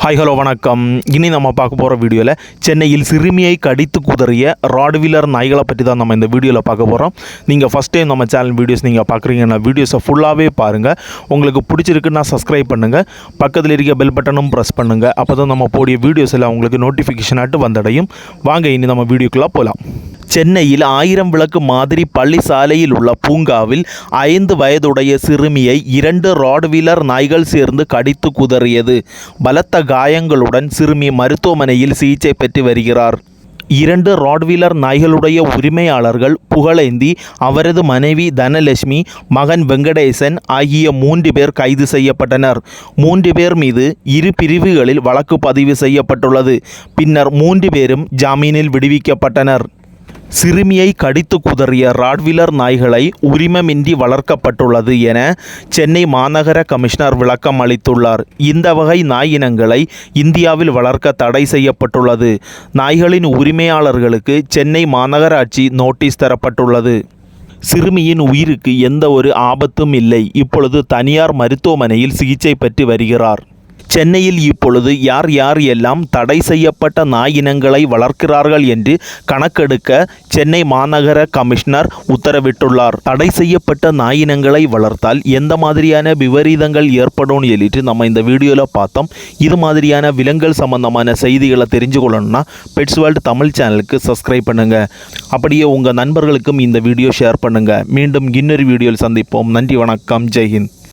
Hi hello வணக்கம். இனி நம்ம பார்க்க போகிற வீடியோவில் சென்னையில் சிறுமியை கடித்து குதறிய ராட்வீலர் நாய்களை பற்றி தான் நம்ம இந்த வீடியோவில் பார்க்க போகிறோம். நீங்கள் ஃபஸ்ட் டைம் நம்ம சேனல் வீடியோஸ் நீங்கள் பார்க்குறீங்கன்னா வீடியோஸை ஃபுல்லாகவே பாருங்கள். உங்களுக்கு பிடிச்சிருக்குன்னா சப்ஸ்கிரைப் பண்ணுங்கள், பக்கத்தில் இருக்க பெல் பட்டனும் ப்ரெஸ் பண்ணுங்கள். அப்போ தான் நம்ம போடிய வீடியோஸ் எல்லாம் உங்களுக்கு நோட்டிஃபிகேஷன் ஆட்டு வந்தடையும். வாங்க இனி நம்ம வீடியோக்குள்ளே போகலாம். சென்னையில் 1000 விளக்கு மாதிரி பள்ளி சாலையில் உள்ள பூங்காவில் 5 வயதுடைய சிறுமியை 2 ராட்வீலர் நாய்கள் சேர்ந்து கடித்து குதறியது. பலத்த காயங்களுடன் சிறுமி மருத்துவமனையில் சிகிச்சை பெற்று வருகிறார். 2 ராட்வீலர் நாய்களுடைய உரிமையாளர்கள் புகழேந்தி, அவரது மனைவி தனலட்சுமி, மகன் வெங்கடேசன் ஆகிய 3 பேர் கைது செய்யப்பட்டனர். 3 பேர் மீது 2 பிரிவுகளில் வழக்கு பதிவு செய்யப்பட்டுள்ளது. பின்னர் 3 பேரும் ஜாமீனில் விடுவிக்கப்பட்டனர். சிறுமியை கடித்து குதறிய ராட்வீலர் நாய்களை உரிமமின்றி வளர்க்கப்பட்டுள்ளது என சென்னை மாநகர கமிஷனர் விளக்கம் அளித்துள்ளார். இந்த வகை நாய் இனங்களை இந்தியாவில் வளர்க்க தடை செய்யப்பட்டுள்ளது. நாய்களின் உரிமையாளர்களுக்கு சென்னை மாநகராட்சி நோட்டீஸ் தரப்பட்டுள்ளது. சிறுமியின் உயிருக்கு எந்த ஒரு ஆபத்தும் இல்லை. இப்பொழுது தனியார் மருத்துவமனையில் சிகிச்சை பெற்று வருகிறார். சென்னையில் இப்பொழுது யார் யார் எல்லாம் தடை செய்யப்பட்ட நாய் இனங்களை வளர்க்கிறார்கள் என்று கணக்கெடுக்க சென்னை மாநகர கமிஷனர் உத்தரவிட்டுள்ளார். தடை செய்யப்பட்ட நாய் இனங்களை வளர்த்தால் எந்த மாதிரியான விபரீதங்கள் ஏற்படும் சொல்லிட்டு நம்ம இந்த வீடியோவில் பார்த்தோம். இது மாதிரியான விலங்குகள் சம்பந்தமான செய்திகளை தெரிஞ்சு கொள்ளணும்னா பெட்ஸ் வேர்ல்ட் தமிழ் சேனலுக்கு சப்ஸ்கிரைப் பண்ணுங்கள். அப்படியே உங்கள் நண்பர்களுக்கும் இந்த வீடியோ ஷேர் பண்ணுங்கள். மீண்டும் இன்னொரு வீடியோவில் சந்திப்போம். நன்றி, வணக்கம், ஜெய்ஹிந்த்.